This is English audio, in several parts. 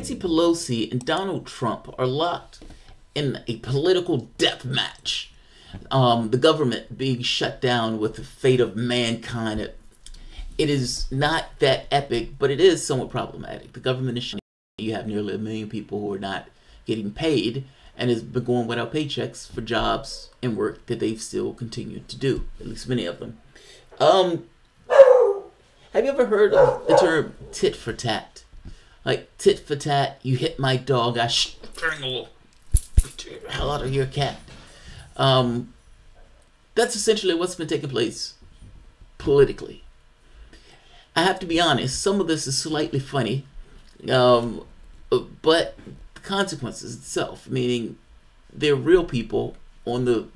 Nancy Pelosi and Donald Trump are locked in a political death match. The government being shut down with the fate of mankind. It is not that epic, but it is somewhat problematic. The government is shut down. You have nearly 1 million people who are not getting paid and has been going without paychecks for jobs and work that they've still continued to do, at least many of them. Have you ever heard of the term tit for tat? Like, tit for tat, you hit my dog, I strangle the hell out of your cat. That's essentially what's been taking place politically. I have to be honest, some of this is slightly funny, but the consequences itself, meaning they're real people on the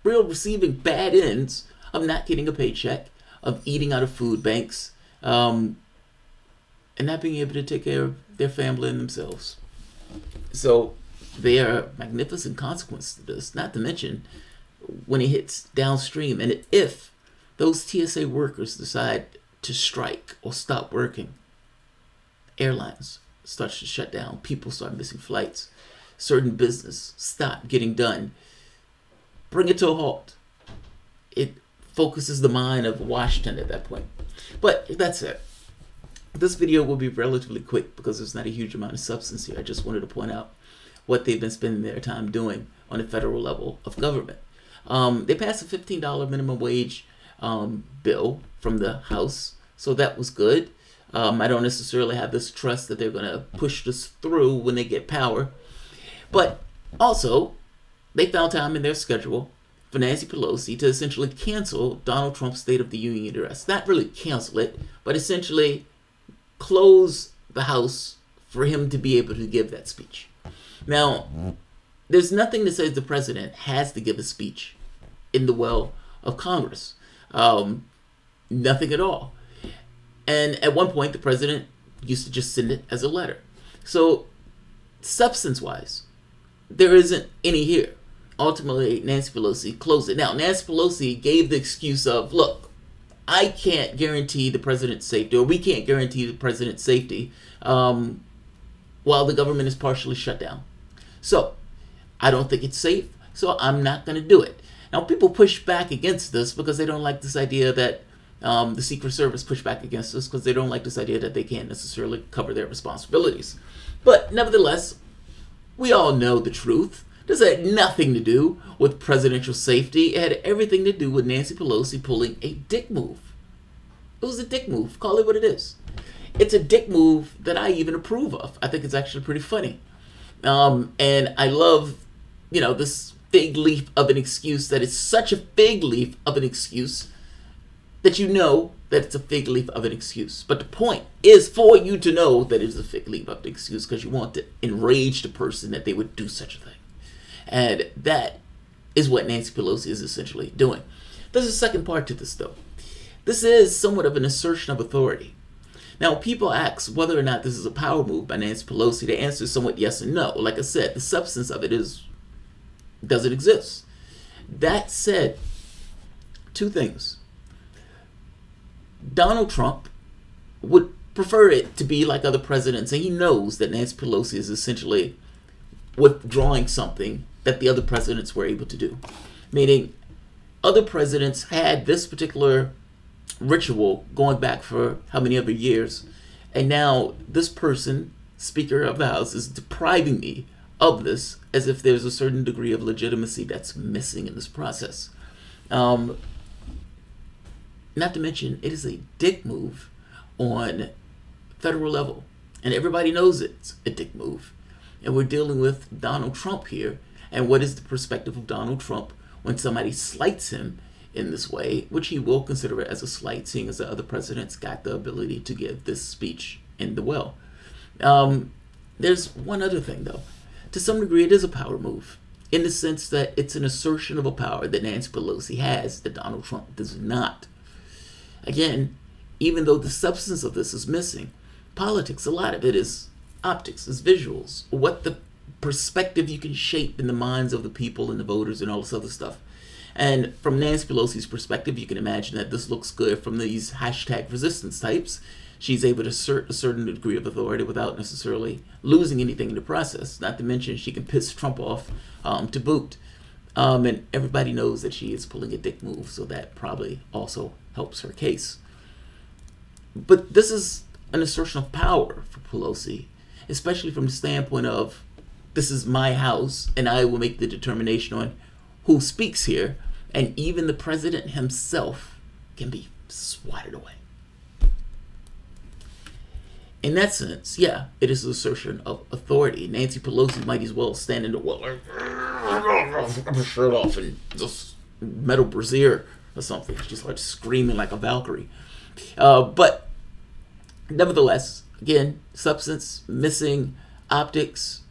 real receiving bad ends of not getting a paycheck, of eating out of food banks, and not being able to take care of their family and themselves. So there are magnificent consequences to this, not to mention when it hits downstream. And if those TSA workers decide to strike or stop working, airlines start to shut down, people start missing flights, certain business stop getting done, bring it to a halt. It focuses the mind of Washington at that point. But that's it. This video will be relatively quick because there's not a huge amount of substance here. I just wanted to point out what they've been spending their time doing on the federal level of government. They passed a $15 minimum wage bill from the House, so that was good. I don't necessarily have this trust that they're going to push this through when they get power. But also, they found time in their schedule for Nancy Pelosi to essentially cancel Donald Trump's State of the Union address. Not really cancel it, but essentially close the House for him to be able to give that speech. Now, there's nothing that says the president has to give a speech in the well of Congress. Nothing at all. And at one point, the president used to just send it as a letter. So, substance-wise, there isn't any here. Ultimately, Nancy Pelosi closed it. Now, Nancy Pelosi gave the excuse of, look, I can't guarantee the president's safety, or we can't guarantee the president's safety while the government is partially shut down. So, I don't think it's safe, so I'm not going to do it. Now, people push back against this because they don't like this idea that the Secret Service push back against this because they don't like this idea that they can't necessarily cover their responsibilities. But nevertheless, we all know the truth. This had nothing to do with presidential safety. It had everything to do with Nancy Pelosi pulling a dick move. It was a dick move. Call it what it is. It's a dick move that I even approve of. I think it's actually pretty funny. And I love, this fig leaf of an excuse that is such a fig leaf of an excuse that you know that it's a fig leaf of an excuse. But the point is for you to know that it's a fig leaf of an excuse because you want to enrage the person that they would do such a thing. And that is what Nancy Pelosi is essentially doing. There's a second part to this, though. This is somewhat of an assertion of authority. Now, people ask whether or not this is a power move by Nancy Pelosi. The answer is somewhat yes and no. Like I said, the substance of it doesn't exist. That said, two things. Donald Trump would prefer it to be like other presidents, and he knows that Nancy Pelosi is essentially withdrawing something that the other presidents were able to do. Meaning, other presidents had this particular ritual going back for how many other years, and now this person, Speaker of the House, is depriving me of this as if there's a certain degree of legitimacy that's missing in this process. Not to mention, it is a dick move on federal level, and everybody knows it's a dick move. And we're dealing with Donald Trump here, and what is the perspective of Donald Trump when somebody slights him in this way, which he will consider it as a slight, seeing as the other presidents got the ability to give this speech in the well. There's one other thing, though. To some degree, it is a power move, in the sense that it's an assertion of a power that Nancy Pelosi has that Donald Trump does not. Again, even though the substance of this is missing, politics, a lot of it is optics, is visuals, what the perspective you can shape in the minds of the people and the voters and all this other stuff. And from Nancy Pelosi's perspective, you can imagine that this looks good from these hashtag resistance types she's able to assert a certain degree of authority without necessarily losing anything in the process. Not to mention she can piss Trump off to boot. And everybody knows that she is pulling a dick move, so that probably also helps her case. But this is an assertion of power for Pelosi, especially from the standpoint of, this is my house, and I will make the determination on who speaks here, and even the president himself can be swatted away. In that sense, yeah, it is an assertion of authority. Nancy Pelosi might as well stand in the wall, like, shirt off and just metal brassiere or something. She's like screaming like a Valkyrie. But nevertheless, again, substance, missing, optics,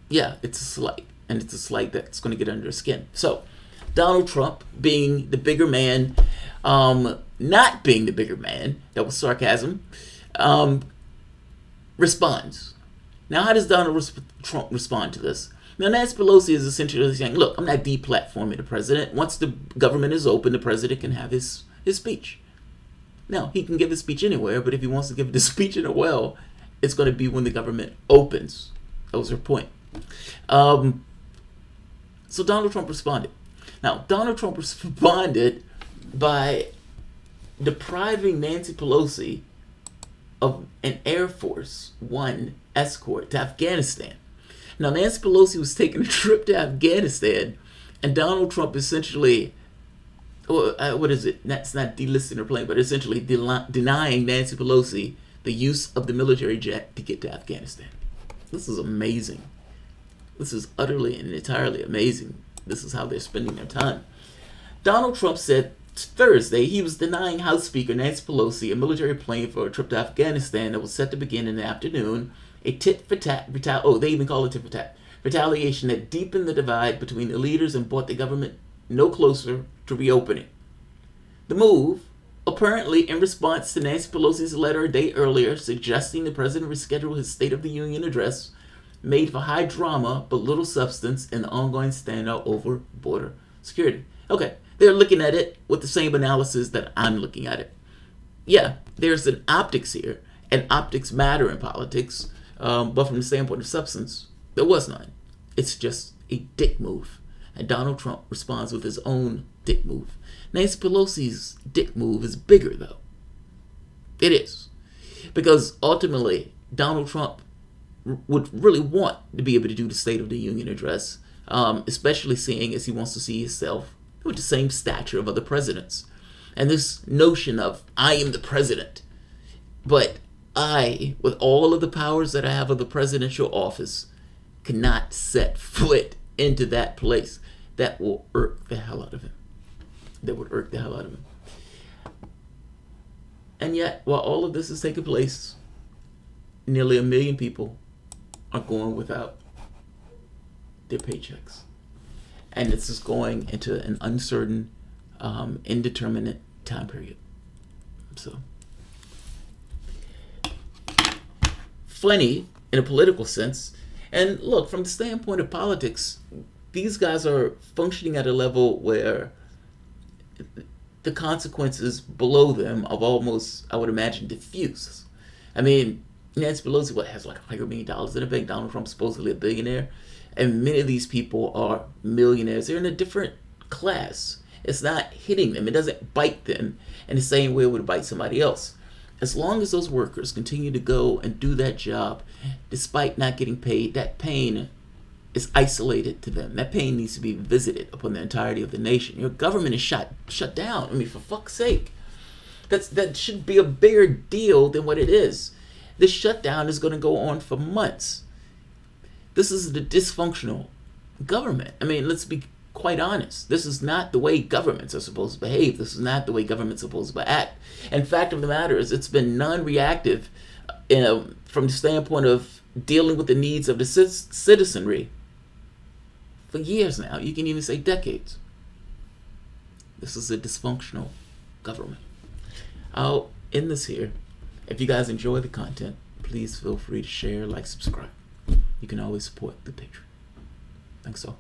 yeah, it's a slight. And it's a slight that's going to get under her skin. So, Donald Trump, being the bigger man, not being the bigger man, that was sarcasm, responds. Now, how does Donald Trump respond to this? Now, Nancy Pelosi is essentially saying, look, I'm not deplatforming the president. Once the government is open, the president can have his speech. Now, he can give his speech anywhere, but if he wants to give the speech in a well, it's going to be when the government opens. That was her point. So Donald Trump responded. Now, Donald Trump responded by depriving Nancy Pelosi of an Air Force One escort to Afghanistan. Now, Nancy Pelosi was taking a trip to Afghanistan, and Donald Trump essentially, what is it? That's not delisting her plane, but essentially denying Nancy Pelosi the use of the military jet to get to Afghanistan. This is amazing. This is utterly and entirely amazing. This is how they're spending their time. Donald Trump said Thursday he was denying House Speaker Nancy Pelosi a military plane for a trip to Afghanistan that was set to begin in the afternoon. A tit for tat, they even call it tit for tat, retaliation that deepened the divide between the leaders and brought the government no closer to reopening. The move, apparently in response to Nancy Pelosi's letter a day earlier suggesting the president reschedule his State of the Union address, made for high drama but little substance in the ongoing standout over border security. Okay, they're looking at it with the same analysis that I'm looking at it. Yeah, there's an optics here, and optics matter in politics, but from the standpoint of substance, there was none. It's just a dick move. And Donald Trump responds with his own dick move. Nancy Pelosi's dick move is bigger, though. It is. Because ultimately, Donald Trump would really want to be able to do the State of the Union address, especially seeing as he wants to see himself with the same stature of other presidents. And this notion of, I am the president, but I, with all of the powers that I have of the presidential office, cannot set foot into that place. That will irk the hell out of him. That would irk the hell out of him. And yet, while all of this is taking place, nearly 1 million people are going without their paychecks. And this is going into an uncertain, indeterminate time period. So, funny in a political sense. And look, from the standpoint of politics, these guys are functioning at a level where the consequences below them are almost, I would imagine, diffuse. I mean, Nancy Pelosi has like $100 million in the bank. Donald Trump's supposedly a billionaire. And many of these people are millionaires. They're in a different class. It's not hitting them. It doesn't bite them in the same way it would bite somebody else. As long as those workers continue to go and do that job, despite not getting paid, that pain is isolated to them. That pain needs to be visited upon the entirety of the nation. Your government is shut down. I mean, for fuck's sake. That should be a bigger deal than what it is. This shutdown is going to go on for months. This is the dysfunctional government. I mean, let's be quite honest. This is not the way governments are supposed to behave. This is not the way government's supposed to act. And fact of the matter is, it's been non-reactive from the standpoint of dealing with the needs of the citizenry for years now. You can even say decades. This is a dysfunctional government. I'll end this here. If you guys enjoy the content, please feel free to share, like, subscribe. You can always support the Patreon. Thanks all.